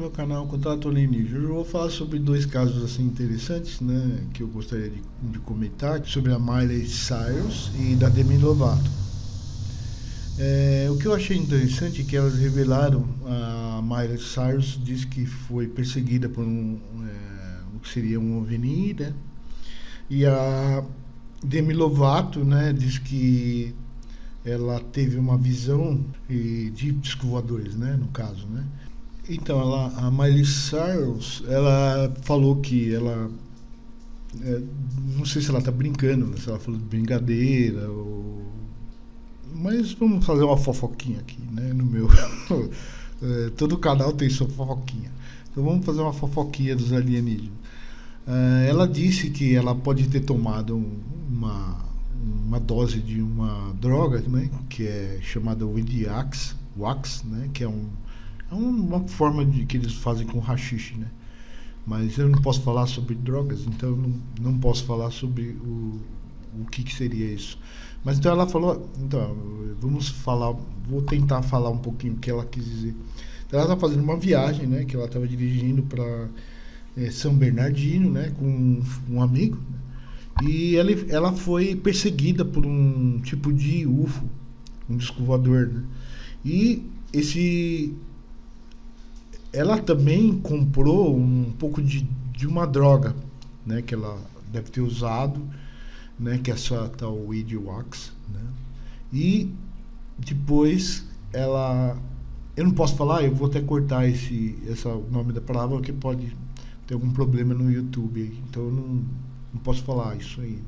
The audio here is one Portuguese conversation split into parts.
meu canal Contato Alienígena. Eu vou falar sobre dois casos assim interessantes, né, que eu gostaria de comentar, sobre a Miley Cyrus e da Demi Lovato. O que eu achei interessante é que elas revelaram, a Miley Cyrus disse que foi perseguida por o que seria um OVNI, né, e a Demi Lovato, né, diz que ela teve uma visão de discos voadores, né, no caso, né. Então, a Miley Cyrus, ela falou que ela... não sei se ela tá brincando, né, se ela falou de brincadeira, mas vamos fazer uma fofoquinha aqui, né, no meu... todo canal tem sua fofoquinha. Então vamos fazer uma fofoquinha dos alienígenas. Ela disse que ela pode ter tomado uma dose de uma droga, né, que é chamada wax, né, que é uma forma que eles fazem com haxixe, né? Mas eu não posso falar sobre drogas, então eu não posso falar sobre o que seria isso. Mas então ela falou, então vou tentar falar um pouquinho o que ela quis dizer. Então ela está fazendo uma viagem, né? Que ela estava dirigindo para São Bernardino, né? Com um amigo, né, e ela foi perseguida por um tipo de UFO, um disco voador, né? E ela também comprou um pouco de uma droga, né, que ela deve ter usado, né, que é essa tal weed wax, né? E depois eu não posso falar, eu vou até cortar o nome da palavra, porque pode ter algum problema no YouTube aí, então eu não posso falar isso aí.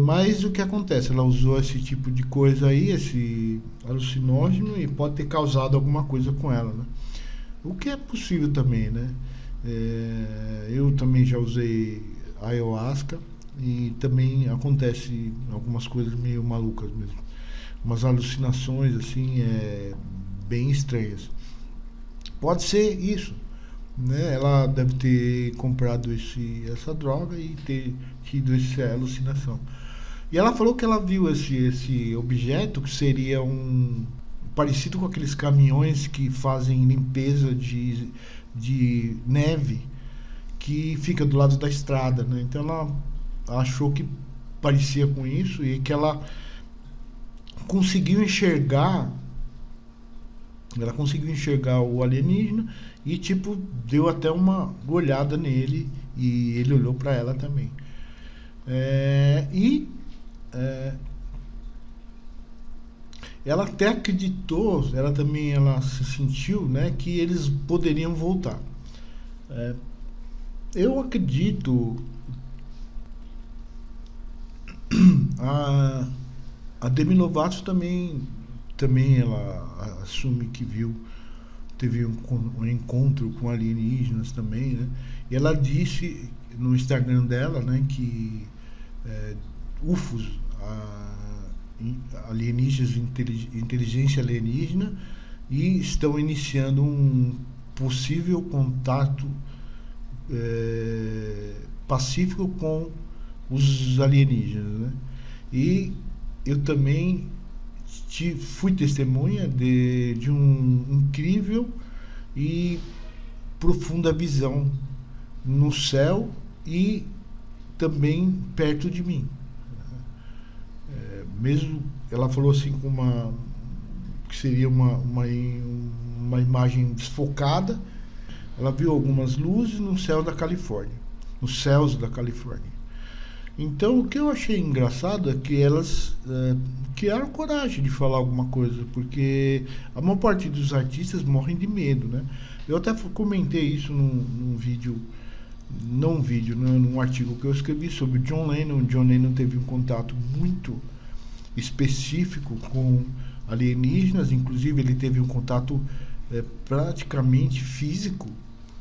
Mas o que acontece? Ela usou esse tipo de coisa aí, esse alucinógeno, e pode ter causado alguma coisa com ela, né? O que é possível também, né? Eu também já usei ayahuasca e também acontece algumas coisas meio malucas mesmo, umas alucinações assim, bem estranhas. Pode ser isso, né? Ela deve ter comprado essa droga e ter tido essa alucinação. E ela falou que ela viu esse objeto que seria parecido com aqueles caminhões que fazem limpeza de neve, que fica do lado da estrada, né? Então ela achou que parecia com isso e que ela conseguiu enxergar o alienígena e tipo deu até uma olhada nele e ele olhou para ela também. Ela até acreditou, ela se sentiu, né, que eles poderiam voltar. Eu acredito, a Demi Lovato também ela assume que teve um encontro com alienígenas também, né? E ela disse no Instagram dela, né, que UFOs, alienígenas, inteligência alienígena, e estão iniciando um possível contato pacífico com os alienígenas, né? E eu também fui testemunha de um incrível e profunda visão no céu e também perto de mim. Mesmo ela falou assim que seria uma imagem desfocada. Ela viu algumas luzes nos céus da Califórnia. Então, o que eu achei engraçado é que elas criaram coragem de falar alguma coisa, porque a maior parte dos artistas morrem de medo, né? Eu até comentei isso num artigo que eu escrevi sobre John Lennon. John Lennon teve um contato muito específico com alienígenas, inclusive ele teve um contato praticamente físico,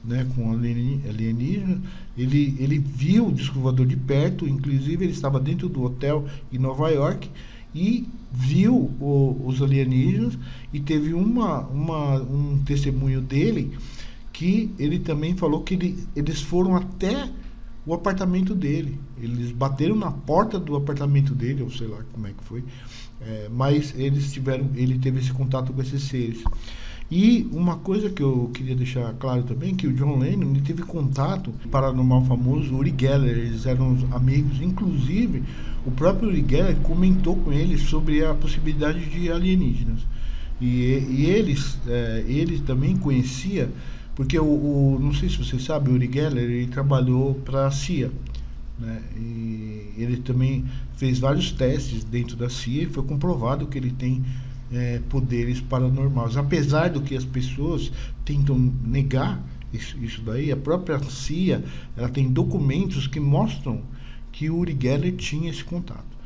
né, com alienígenas. Ele viu o disco voador de perto, inclusive ele estava dentro do hotel em Nova York e viu os alienígenas, e teve um testemunho dele que ele também falou que eles foram até o apartamento dele. Eles bateram na porta do apartamento dele, ou sei lá como é que foi, mas ele teve esse contato com esses seres. E uma coisa que eu queria deixar claro também, que o John Lennon ele teve contato com o paranormal famoso Uri Geller, eles eram amigos, inclusive o próprio Uri Geller comentou com ele sobre a possibilidade de alienígenas. E ele também conhecia, porque não sei se você sabe, o Uri Geller ele trabalhou para a CIA, né? E ele também fez vários testes dentro da CIA e foi comprovado que ele tem poderes paranormais. Apesar do que as pessoas tentam negar isso daí, a própria CIA ela tem documentos que mostram que o Uri Geller tinha esse contato.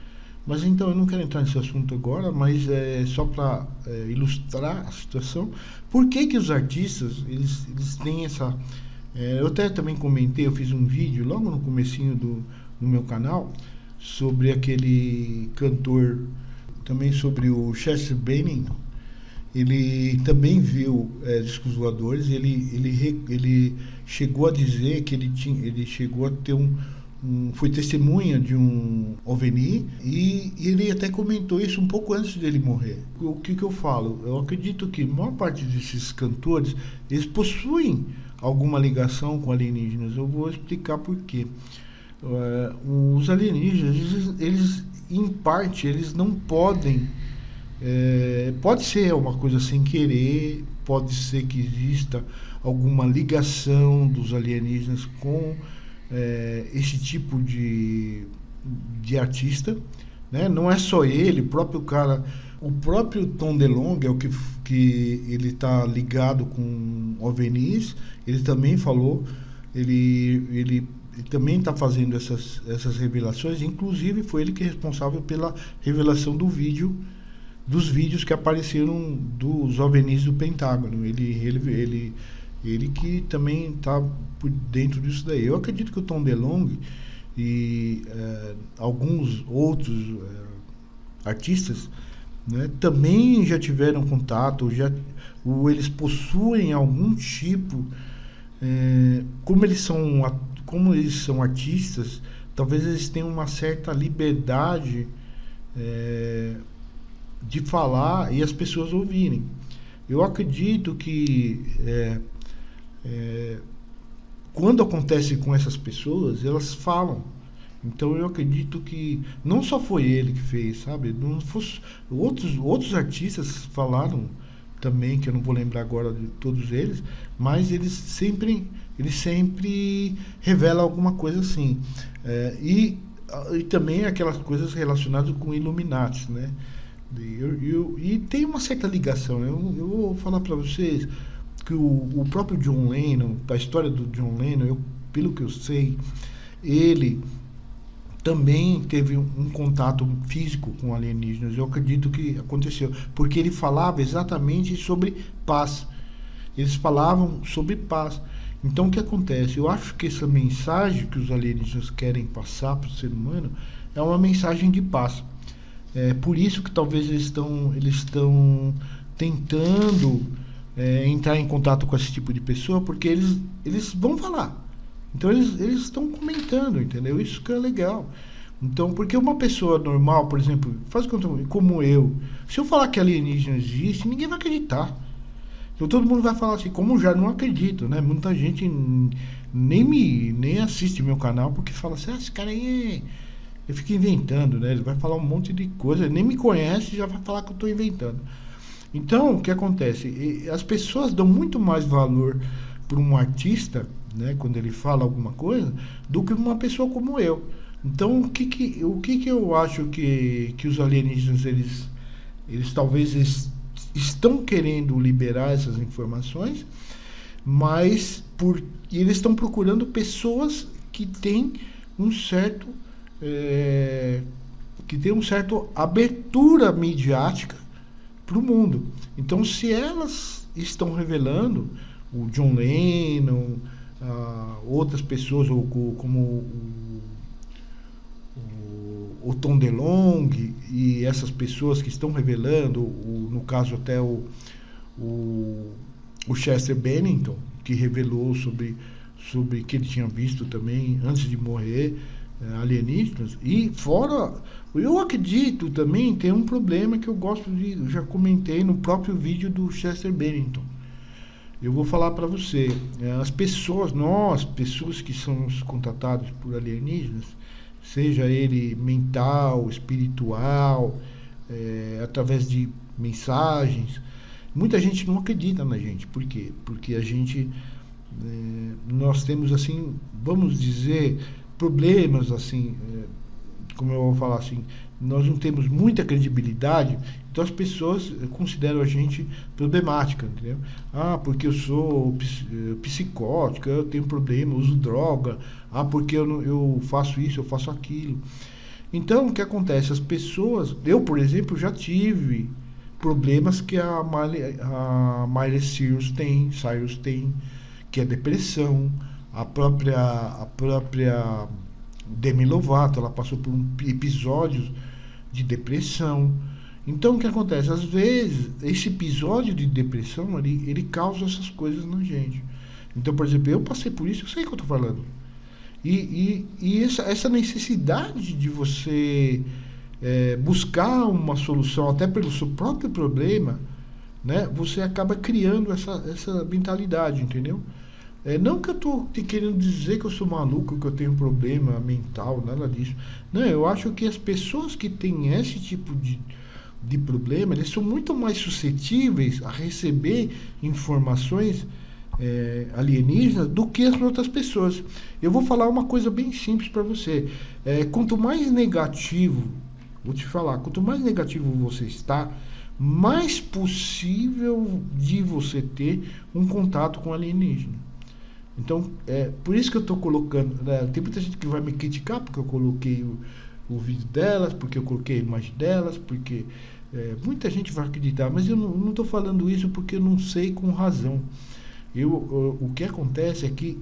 Mas então eu não quero entrar nesse assunto agora, mas só para ilustrar a situação. Por que que os artistas eles têm essa... eu até também comentei, eu fiz um vídeo logo no comecinho no meu canal sobre aquele cantor, também sobre o Chester Bennington. Ele também viu discos voadores. Ele chegou a dizer que ele chegou a ter foi testemunha de um OVNI e ele até comentou isso um pouco antes dele morrer. O que eu falo? Eu acredito que a maior parte desses cantores eles possuem alguma ligação com alienígenas. Eu vou explicar por quê. Os alienígenas, eles em parte, eles não podem... pode ser uma coisa sem querer, pode ser que exista alguma ligação dos alienígenas com esse tipo de artista, né? Não é só ele, o próprio Tom DeLonge é o que ele está ligado com OVNIs. Ele também falou, ele também está fazendo essas revelações. Inclusive foi ele que é responsável pela revelação dos vídeos que apareceram dos OVNIs do Pentágono. Ele que também está por dentro disso daí. Eu acredito que o Tom DeLonge e alguns outros artistas, né, também já tiveram contato, ou eles possuem algum tipo, como eles são artistas, talvez eles tenham uma certa liberdade de falar e as pessoas ouvirem. Eu acredito que quando acontece com essas pessoas, elas falam. Então eu acredito que não só foi ele que fez, sabe? Não fosse, outros artistas falaram também, que eu não vou lembrar agora de todos eles, mas eles sempre revelam alguma coisa assim. E também aquelas coisas relacionadas com Illuminati, né? E tem uma certa ligação, né? Eu vou falar para vocês que o próprio John Lennon, a história do John Lennon, pelo que eu sei, ele também teve um contato físico com alienígenas. Eu acredito que aconteceu, porque ele falava exatamente sobre paz. Eles falavam sobre paz. Então o que acontece? Eu acho que essa mensagem que os alienígenas querem passar para o ser humano é uma mensagem de paz. É por isso que talvez eles estão tentando entrar em contato com esse tipo de pessoa, porque eles vão falar. Então eles estão comentando, entendeu? Isso que é legal. Então, porque uma pessoa normal, por exemplo, faz como eu, se eu falar que alienígena existe, ninguém vai acreditar. Então todo mundo vai falar assim, como já não acredito, né? Muita gente nem assiste meu canal porque fala assim, esse cara aí eu fico inventando, né? Ele vai falar um monte de coisa, nem me conhece e já vai falar que eu estou inventando. Então, o que acontece? As pessoas dão muito mais valor para um artista, né, quando ele fala alguma coisa, do que uma pessoa como eu. Então, o que eu acho que os alienígenas, eles talvez estão querendo liberar essas informações, mas eles estão procurando pessoas que têm um certo abertura midiática para o mundo. Então, se elas estão revelando o John Lennon, outras pessoas, como o Tom DeLonge e essas pessoas que estão revelando, no caso até o Chester Bennington, que revelou sobre que ele tinha visto também, antes de morrer, alienígenas. E fora, eu acredito também, tem um problema que eu já comentei no próprio vídeo do Chester Bennington. Eu vou falar para você, as pessoas, nós, pessoas que somos contatados por alienígenas, seja ele mental, espiritual, através de mensagens, muita gente não acredita na gente. Por quê? Porque a gente, nós temos assim, vamos dizer, problemas assim, como eu vou falar assim, nós não temos muita credibilidade, então as pessoas consideram a gente problemática, entendeu? Ah, porque eu sou psicótica, eu tenho problema, eu uso droga, ah, porque eu faço isso, eu faço aquilo. Então, o que acontece? As pessoas, eu, por exemplo, já tive problemas que a Miley Cyrus tem, que é depressão, a própria Demi Lovato, ela passou por episódios de depressão. Então, o que acontece? Às vezes, esse episódio de depressão, ele causa essas coisas na gente. Então, por exemplo, eu passei por isso, eu sei o que eu estou falando. E essa necessidade de você buscar uma solução até pelo seu próprio problema, né? Você acaba criando essa mentalidade, entendeu? Não que eu estou querendo dizer que eu sou maluco, que eu tenho um problema mental, nada disso. Não, eu acho que as pessoas que têm esse tipo de problema, eles são muito mais suscetíveis a receber informações alienígenas do que as outras pessoas. Eu vou falar uma coisa bem simples para você. Quanto mais negativo, vou te falar, quanto mais negativo você está, mais possível de você ter um contato com alienígena. Então, por isso que eu estou colocando, né? Tem muita gente que vai me criticar porque eu coloquei o vídeo delas, porque eu coloquei a imagem delas, porque muita gente vai acreditar, mas eu não estou falando isso porque eu não sei com razão. O que acontece é que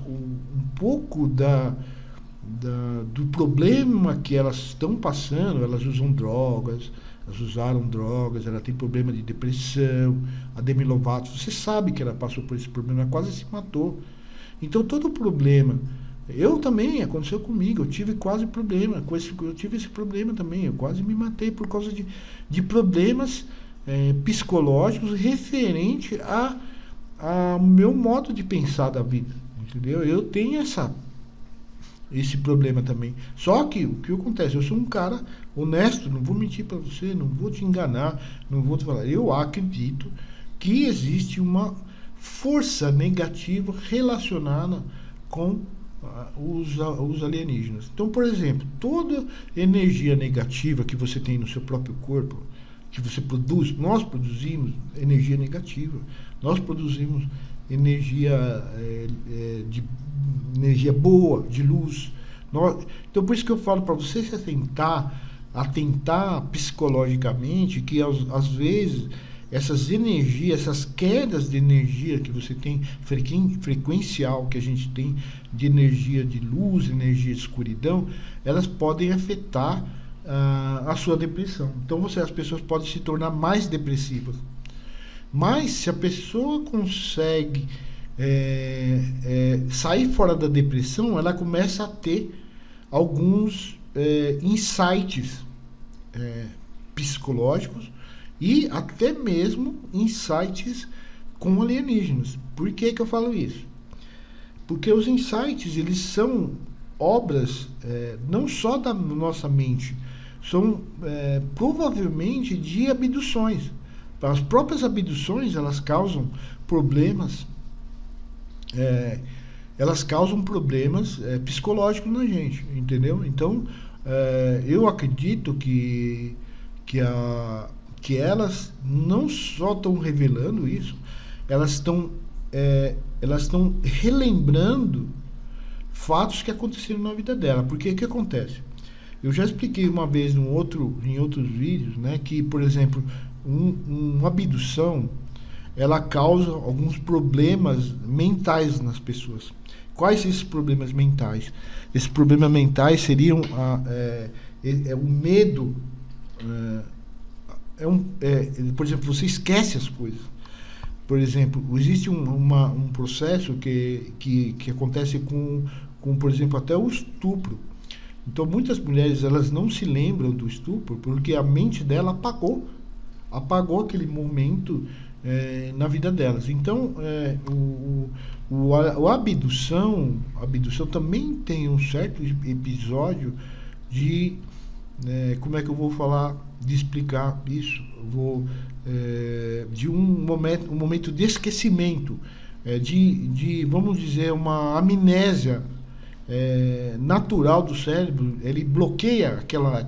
um pouco do problema que elas estão passando, elas usam drogas, elas usaram drogas, ela tem problema de depressão, a Demi Lovato, você sabe que ela passou por esse problema, ela quase se matou. Então todo o problema, eu também, aconteceu comigo, eu tive quase problema, eu tive esse problema também, eu quase me matei por causa de problemas psicológicos referente ao meu modo de pensar da vida, entendeu? Eu tenho esse problema também. Só que o que acontece? Eu sou um cara honesto, não vou mentir para você, não vou te enganar, não vou te falar. Eu acredito que existe uma força negativa relacionada com os alienígenas. Então, por exemplo, toda energia negativa que você tem no seu próprio corpo, que você produz, nós produzimos energia negativa, nós produzimos energia energia boa, de luz. Então, por isso que eu falo para você se atentar psicologicamente, que às vezes essas energias, essas quedas de energia que você tem, frequencial que a gente tem, de energia de luz, energia de escuridão, elas podem afetar a sua depressão. Então as pessoas podem se tornar mais depressivas. Mas se a pessoa consegue sair fora da depressão, ela começa a ter alguns insights psicológicos e até mesmo insights com alienígenas. Por que eu falo isso? Porque os insights, eles são obras não só da nossa mente, são provavelmente de abduções. As próprias abduções, elas causam problemas psicológicos na gente, entendeu? Então, eu acredito que elas não só estão revelando isso, elas estão relembrando fatos que aconteceram na vida dela. Porque o que acontece? Eu já expliquei uma vez em outros vídeos, né, que, por exemplo, uma abdução, ela causa alguns problemas mentais nas pessoas. Quais esses problemas mentais? Esses problemas mentais seriam o medo. Por exemplo, você esquece as coisas. Por exemplo, existe um processo que acontece com, por exemplo, até o estupro. Então, muitas mulheres, elas não se lembram do estupro porque a mente dela apagou aquele momento na vida delas. Então, a abdução também tem um certo episódio de, como é que eu vou falar, de explicar isso? De um momento de esquecimento, vamos dizer, uma amnésia natural do cérebro. Ele bloqueia aquela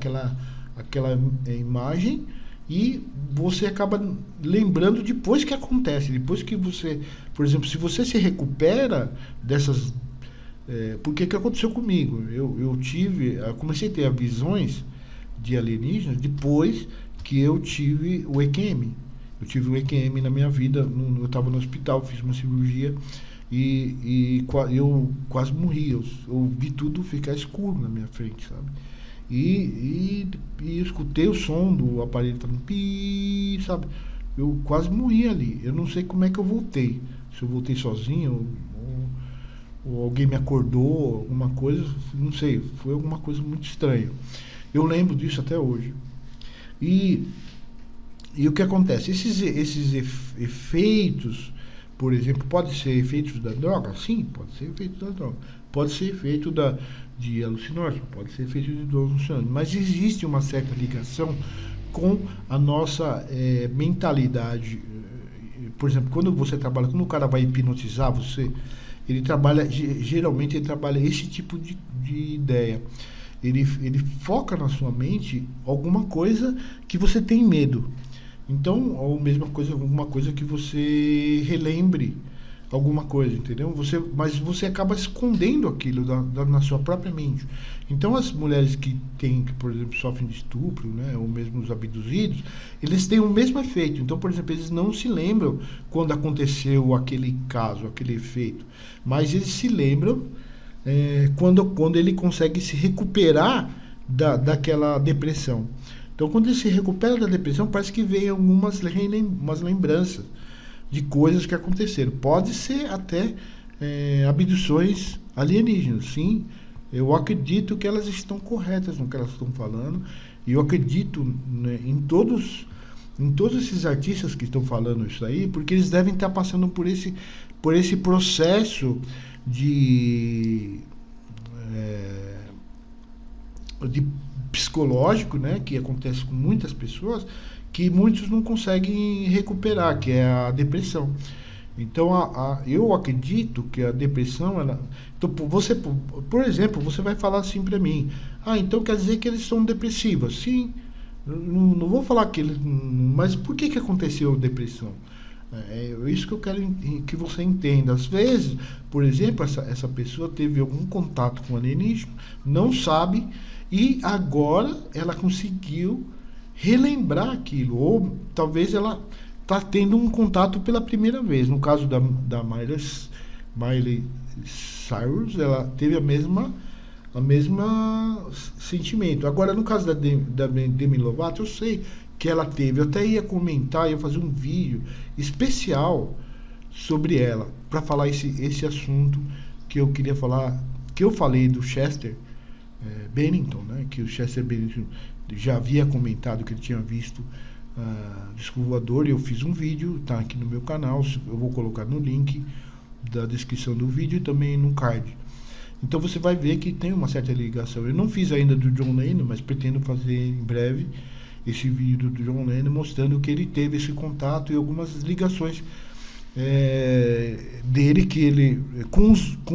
imagem e você acaba lembrando depois que acontece, depois que você, por exemplo, se você se recupera dessas, porque que aconteceu comigo? Eu comecei a ter visões de alienígenas depois que eu tive o EQM. Eu tive o EQM na minha vida, eu estava no hospital, fiz uma cirurgia e eu quase morri. Eu vi tudo ficar escuro na minha frente, sabe? E eu escutei o som do aparelho falando pi, sabe? Eu quase morri ali. Eu não sei como é que eu voltei. Se eu voltei sozinho ou alguém me acordou, alguma coisa, não sei. Foi alguma coisa muito estranha. Eu lembro disso até hoje. E o que acontece? Esses efeitos, por exemplo, pode ser efeitos da droga? Sim, pode ser efeito da droga. Pode ser efeito de alucinógeno, pode ser efeito de alucinógeno. Mas existe uma certa ligação com a nossa mentalidade. Por exemplo, quando o cara vai hipnotizar você, geralmente ele trabalha esse tipo de ideia. Ele foca na sua mente alguma coisa que você tem medo. Então, alguma coisa que você relembre alguma coisa, entendeu? Mas você acaba escondendo aquilo na sua própria mente. Então, as mulheres que por exemplo, sofrem de estupro, né, ou mesmo os abduzidos, eles têm o mesmo efeito. Então, por exemplo, eles não se lembram quando aconteceu aquele caso, aquele efeito, mas eles se lembram quando ele consegue se recuperar daquela depressão. Então, quando ele se recupera da depressão, parece que vem umas lembranças de coisas que aconteceram. Pode ser até abduções alienígenas, sim. Eu acredito que elas estão corretas no que elas estão falando. E eu acredito, né, em todos esses artistas que estão falando isso aí, porque eles devem estar passando por esse processo de psicológico, né, que acontece com muitas pessoas, que muitos não conseguem recuperar, que é a depressão. Então, eu acredito que a depressão, então, por exemplo, você vai falar assim para mim: então quer dizer que eles são depressivos? Sim, não vou falar que eles, mas por que aconteceu a depressão? É isso que eu quero que você entenda. Às vezes, por exemplo, essa pessoa teve algum contato com alienígena, não sabe, e agora ela conseguiu relembrar aquilo, ou talvez ela está tendo um contato pela primeira vez. No caso da Miley Cyrus, ela teve a mesma sentimento. Agora, no caso da Demi Lovato, eu sei que ela teve. Eu até ia comentar, ia fazer um vídeo especial sobre ela, para falar esse assunto que eu queria falar, que eu falei do Chester Bennington, né? Que o Chester Bennington já havia comentado que ele tinha visto disco voador, e eu fiz um vídeo, tá aqui no meu canal, eu vou colocar no link da descrição do vídeo e também no card. Então você vai ver que tem uma certa ligação. Eu não fiz ainda do John Lennon, mas pretendo fazer em breve esse vídeo do John Lennon mostrando que ele teve esse contato e algumas ligações dele, que ele com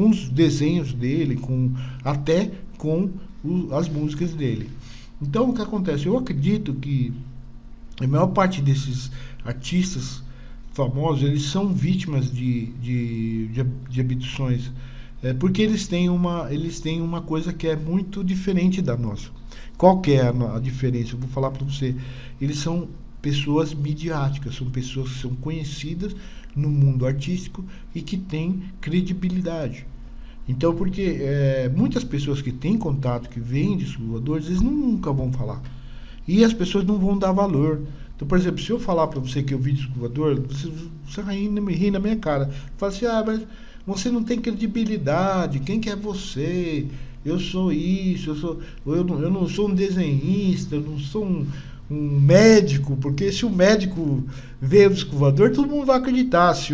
os desenhos dele, até com as músicas dele. Então, o que acontece? Eu acredito que a maior parte desses artistas famosos, eles são vítimas de abduções, porque eles têm uma coisa que é muito diferente da nossa. Qual que é a diferença? Eu vou falar para você. Eles são pessoas midiáticas, são pessoas que são conhecidas no mundo artístico e que têm credibilidade. Então, porque muitas pessoas que têm contato, que veem discos voadores, eles nunca vão falar. E as pessoas não vão dar valor. Então, por exemplo, se eu falar para você que eu vi disco voador, você vai rir na minha cara. Fala assim: mas você não tem credibilidade, quem que é você? Eu sou isso, eu não sou um desenhista, eu não sou um médico, porque se o médico vê o disco voador, todo mundo vai acreditar. Se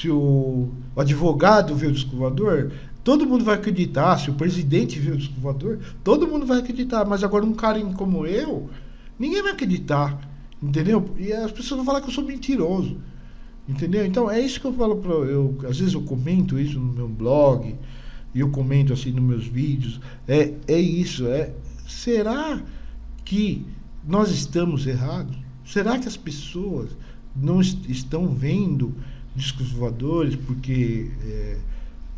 o advogado vê o disco voador, todo mundo vai acreditar. Se o presidente vê o disco voador, todo mundo vai acreditar. Mas agora um cara como eu, ninguém vai acreditar, entendeu? E as pessoas vão falar que eu sou mentiroso, entendeu? Então é isso que eu falo às vezes eu comento isso no meu blog, e eu comento assim nos meus vídeos. É isso, será que nós estamos errados? Será que as pessoas não estão vendo discos voadores porque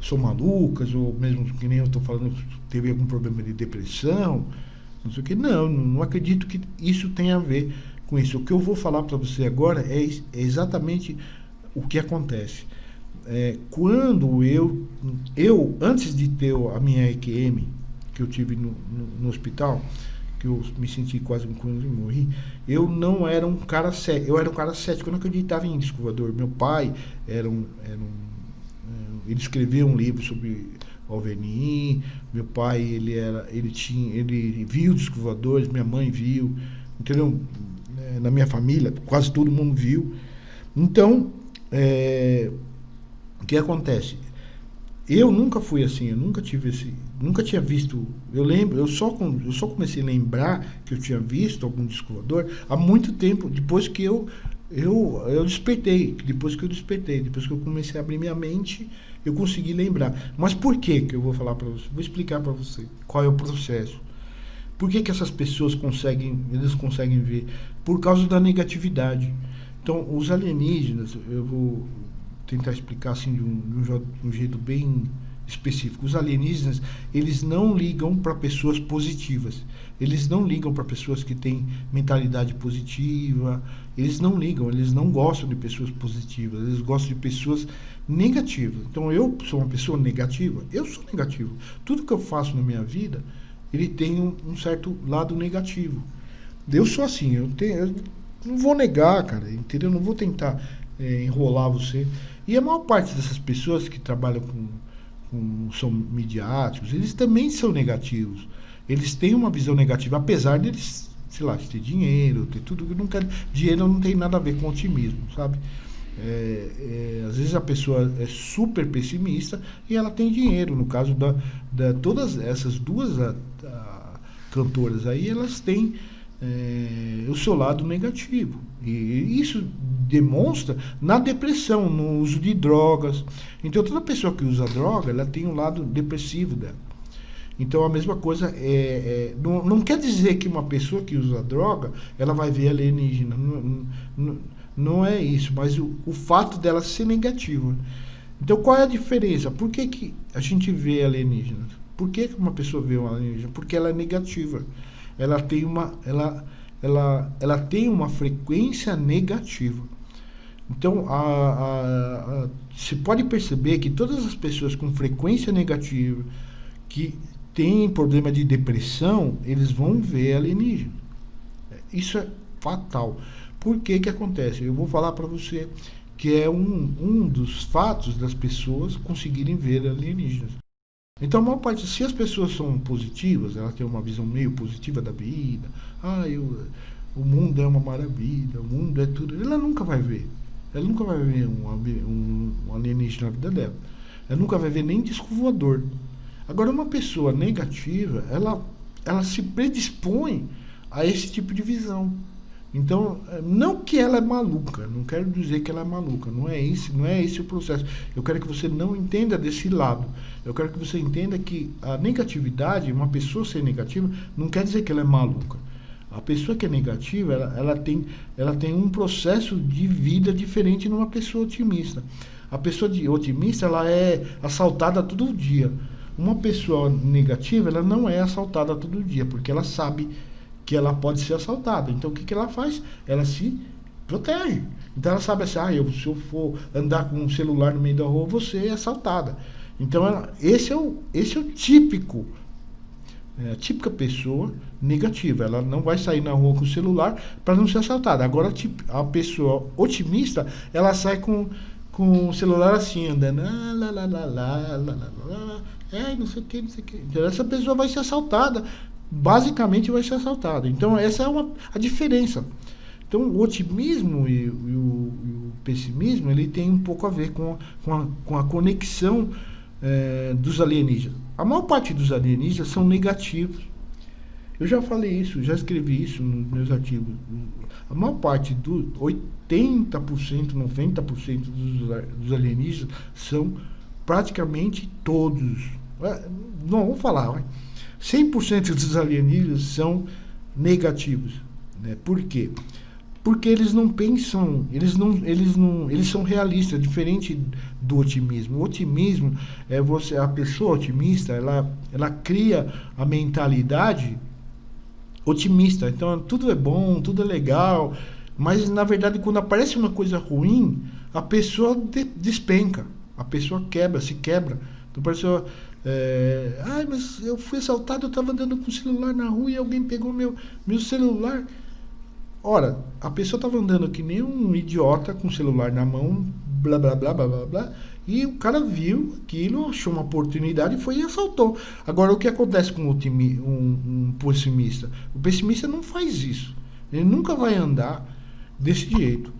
são malucas, ou mesmo que nem eu estou falando, teve algum problema de depressão, não sei o que? Não acredito que isso tenha a ver com isso. O que eu vou falar para você agora é exatamente o que acontece. Quando eu antes de ter a minha EQM, que eu tive no hospital, que eu me senti quase quando eu morri, eu não era um cara cético, eu era um cara cético, eu não acreditava em disco voador. Meu pai ele escreveu um livro sobre OVNI, meu pai ele viu discos voadores, minha mãe viu, entendeu? Na minha família quase todo mundo viu. Então o que acontece? Eu nunca fui assim, eu nunca tinha visto. Eu só comecei a lembrar que eu tinha visto algum disco voador há muito tempo, depois que eu despertei, depois que eu comecei a abrir minha mente, eu consegui lembrar. Mas por que eu vou falar para você? Vou explicar para você qual é o processo. Por que essas pessoas conseguem ver? Por causa da negatividade. Então, os alienígenas, eu vou tentar explicar assim de um jeito bem específico. Os alienígenas, eles não ligam para pessoas positivas. Eles não ligam para pessoas que têm mentalidade positiva. Eles não gostam de pessoas positivas. Eles gostam de pessoas negativas. Então, eu sou uma pessoa negativa. Eu sou negativo. Tudo que eu faço na minha vida, ele tem um certo lado negativo. Eu sou assim. Eu não vou negar, cara, entendeu? Eu não vou tentar enrolar você. E a maior parte dessas pessoas que trabalham são midiáticos, eles também são negativos. Eles têm uma visão negativa, apesar deles, sei lá, ter dinheiro, ter tudo. Dinheiro não tem nada a ver com otimismo, sabe? Às vezes a pessoa é super pessimista e ela tem dinheiro. No caso todas essas duas cantoras aí, elas têm o seu lado negativo. E isso demonstra na depressão, no uso de drogas. Então toda pessoa que usa droga, ela tem um lado depressivo dela. Então a mesma coisa não quer dizer que uma pessoa que usa droga, ela vai ver alienígena. Não é isso, mas o fato dela ser negativa. Então qual é a diferença? Por que a gente vê alienígenas? Por que uma pessoa vê um alienígena? Porque ela é negativa. Ela tem uma frequência negativa. Então, se pode perceber que todas as pessoas com frequência negativa, que têm problema de depressão, eles vão ver alienígena. Isso é fatal. Por que acontece? Eu vou falar para você que é um dos fatos das pessoas conseguirem ver alienígenas. Então, a maior parte, se as pessoas são positivas, elas têm uma visão meio positiva da vida, o mundo é uma maravilha, o mundo é tudo, ela nunca vai ver. Ela nunca vai ver um alienígena na vida dela. Ela nunca vai ver nem disco voador. Agora, uma pessoa negativa, ela se predispõe a esse tipo de visão. Então, não que ela é maluca, não quero dizer que ela é maluca, não é esse o processo. Eu quero que você não entenda desse lado. Eu quero que você entenda que a negatividade, uma pessoa ser negativa, não quer dizer que ela é maluca. A pessoa que é negativa, ela tem um processo de vida diferente de uma pessoa otimista. A pessoa otimista, ela é assaltada todo dia. Uma pessoa negativa, ela não é assaltada todo dia, porque ela sabe que ela pode ser assaltada. Então o que ela faz? Ela se protege. Então ela sabe assim, se eu for andar com um celular no meio da rua, eu vou ser assaltada. Então esse é o típico, a típica pessoa negativa. Ela não vai sair na rua com o celular para não ser assaltada. Agora a pessoa otimista, ela sai com o celular assim, andando, não sei o que. Então essa pessoa vai ser assaltada basicamente vai ser assaltado. Então essa é a diferença. Então o otimismo e o pessimismo, ele tem um pouco a ver com a conexão dos alienígenas. A maior parte dos alienígenas são negativos. Eu já falei isso, já escrevi isso nos meus artigos. A maior parte, 80%, 90% dos alienígenas são praticamente todos. Não, vamos falar, 100% dos alienígenas são negativos. Né? Por quê? Porque eles não pensam, eles são realistas, diferente do otimismo. O otimismo a pessoa otimista, ela cria a mentalidade otimista. Então tudo é bom, tudo é legal, mas na verdade quando aparece uma coisa ruim, a pessoa despenca, a pessoa se quebra. Então a pessoa mas eu fui assaltado, eu estava andando com o celular na rua e alguém pegou meu celular. Ora, a pessoa estava andando que nem um idiota com o celular na mão, blá blá blá blá blá blá, e o cara viu aquilo, achou uma oportunidade e foi e assaltou. Agora, o que acontece com um pessimista? O pessimista não faz isso. Ele nunca vai andar desse jeito.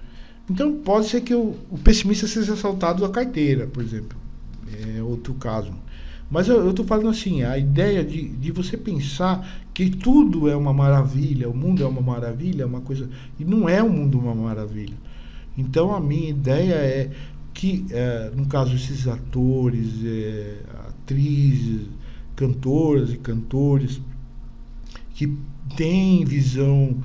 Então, pode ser que o pessimista seja assaltado a carteira, por exemplo. É outro caso. Mas eu estou falando assim, a ideia de você pensar que tudo é uma maravilha, o mundo é uma maravilha, é uma coisa... E não é o mundo uma maravilha. Então, a minha ideia é que, no caso, esses atores, atrizes, cantoras e cantores que têm visão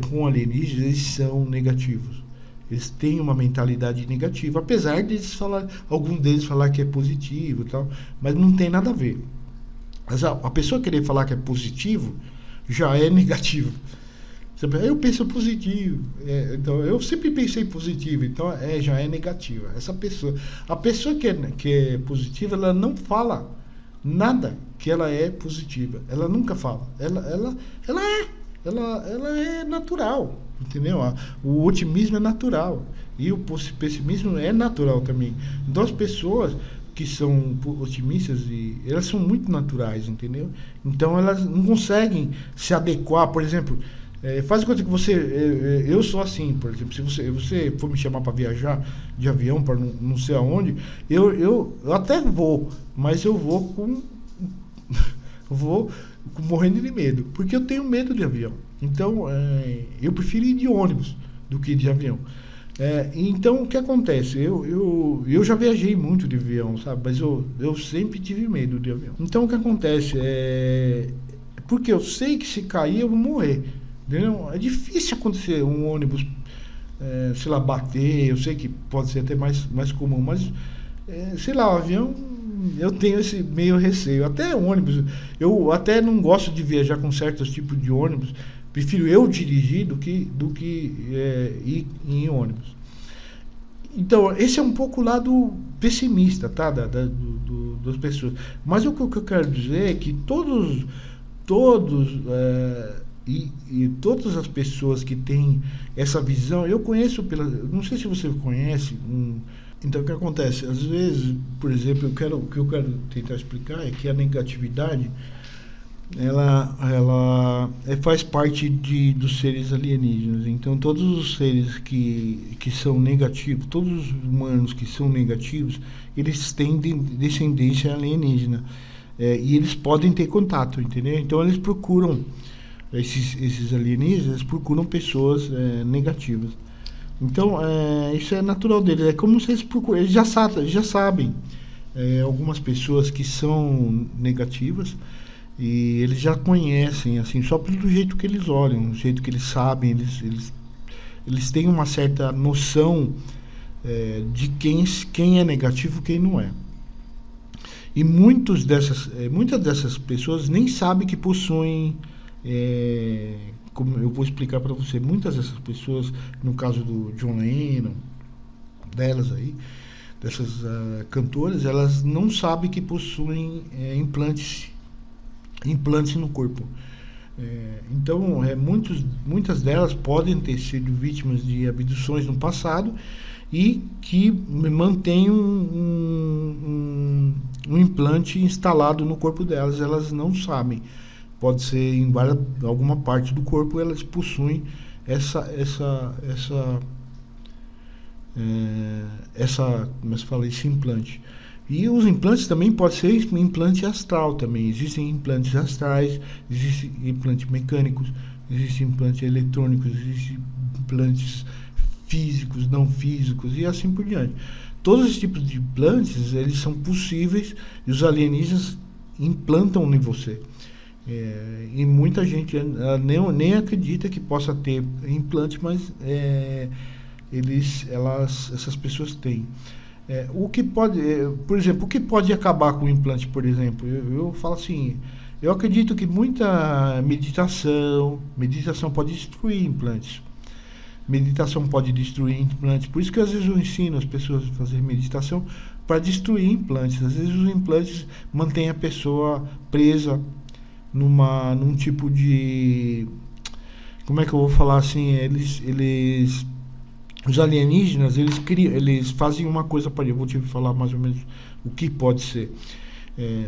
com alienígenas, eles são negativos. Eles têm uma mentalidade negativa, apesar de alguns deles falar que é positivo e tal, mas não tem nada a ver. Mas a pessoa querer falar que é positivo já é negativo. Eu penso positivo, então eu sempre pensei positivo, então já é negativa. A pessoa que é positiva, ela não fala nada que ela é positiva. Ela nunca fala. Ela é natural, entendeu? O otimismo é natural e o pessimismo é natural também. Então as pessoas que são otimistas, elas são muito naturais, entendeu? Então elas não conseguem se adequar, por exemplo, faz conta que eu sou assim, por exemplo, se você for me chamar para viajar de avião para não sei aonde, eu até vou, mas eu vou morrendo de medo, porque eu tenho medo de avião. Então, eu prefiro ir de ônibus do que de avião. Então, o que acontece? Eu já viajei muito de avião, sabe? Mas eu sempre tive medo de avião. Então, o que acontece? Porque eu sei que se cair eu vou morrer. Entendeu? É difícil acontecer um ônibus, sei lá, bater. Eu sei que pode ser até mais comum, mas, sei lá, o avião... Eu tenho esse meio receio. Até ônibus, eu até não gosto de viajar com certos tipos de ônibus. Prefiro eu dirigir do que ir em ônibus. Então, esse é um pouco o lado pessimista, tá? Das pessoas. Mas o que eu quero dizer é que todas as pessoas que têm essa visão, eu conheço não sei se você conhece Então, o que acontece? Às vezes, por exemplo, o que eu quero tentar explicar é que a negatividade, ela faz parte dos seres alienígenas. Então, todos os seres que são negativos, todos os humanos que são negativos, eles têm descendência alienígena. E eles podem ter contato, entendeu? Então, eles procuram, esses alienígenas procuram pessoas negativas. Então, isso é natural deles. É como se eles procuram. Eles já sabem algumas pessoas que são negativas e eles já conhecem, assim, só pelo jeito que eles olham, do jeito que eles sabem, eles têm uma certa noção de quem é negativo e quem não é. E muitas dessas pessoas nem sabem que possuem... como eu vou explicar para você, muitas dessas pessoas, no caso do John Lennon, dessas cantoras, elas não sabem que possuem implantes no corpo. Então, muitas delas podem ter sido vítimas de abduções no passado e que mantêm um implante instalado no corpo delas, elas não sabem. pode ser em alguma parte do corpo, elas possuem essa como se fala, esse implante. E os implantes também pode ser implante astral também. Existem implantes astrais, existem implantes mecânicos, existem implantes eletrônicos, existem implantes físicos, não físicos e assim por diante. Todos os tipos de implantes, eles são possíveis e os alienígenas implantam em você. E muita gente nem acredita que possa ter implante, mas essas pessoas têm. O que pode, por exemplo, o que pode acabar com o implante, por exemplo? Eu falo assim, eu acredito que muita meditação pode destruir implantes. Meditação pode destruir implantes. Por isso que às vezes eu ensino as pessoas a fazer meditação para destruir implantes. Às vezes os implantes mantêm a pessoa presa num tipo de... Como é que eu vou falar assim? Os alienígenas, eles fazem uma coisa para... Eu vou te falar mais ou menos o que pode ser.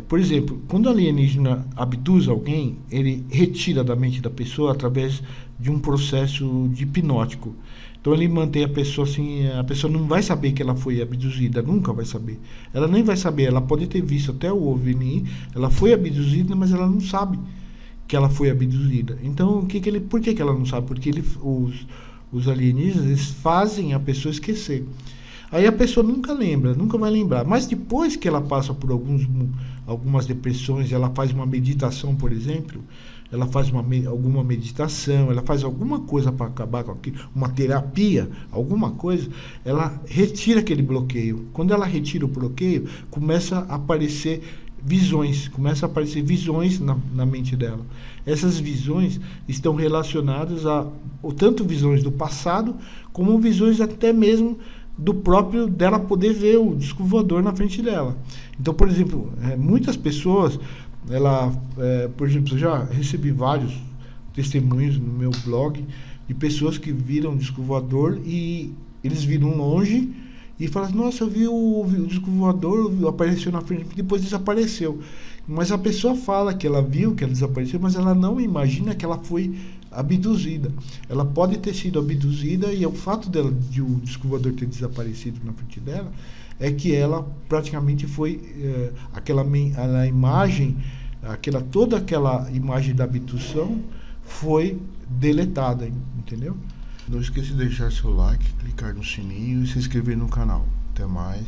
Por exemplo, quando o alienígena abduz alguém, ele retira da mente da pessoa através de um processo de hipnótico. Então ele mantém a pessoa assim, a pessoa não vai saber que ela foi abduzida, nunca vai saber. Ela nem vai saber, ela pode ter visto até o OVNI, ela foi abduzida, mas ela não sabe que ela foi abduzida. Então, por que ela não sabe? Porque os alienígenas, eles fazem a pessoa esquecer. Aí a pessoa nunca lembra, nunca vai lembrar. Mas depois que ela passa por algumas depressões, ela faz uma meditação, por exemplo, ela faz alguma meditação, ela faz alguma coisa para acabar com aquilo, uma terapia, alguma coisa, ela retira aquele bloqueio. Quando ela retira o bloqueio, começa a aparecer visões na mente dela. Essas visões estão relacionadas tanto visões do passado, como visões até mesmo do próprio dela poder ver o disco voador na frente dela. Então, por exemplo, muitas pessoas, por exemplo, eu já recebi vários testemunhos no meu blog de pessoas que viram o disco voador e eles viram longe e falam, nossa, eu vi o disco voador, apareceu na frente, depois desapareceu. Mas a pessoa fala que ela viu, que ela desapareceu, mas ela não imagina que ela foi abduzida. Ela pode ter sido abduzida e o fato de o disco voador ter desaparecido na frente dela é que ela praticamente foi a imagem, toda aquela imagem da abdução foi deletada, entendeu? Não esqueça de deixar seu like, clicar no sininho e se inscrever no canal. Até mais.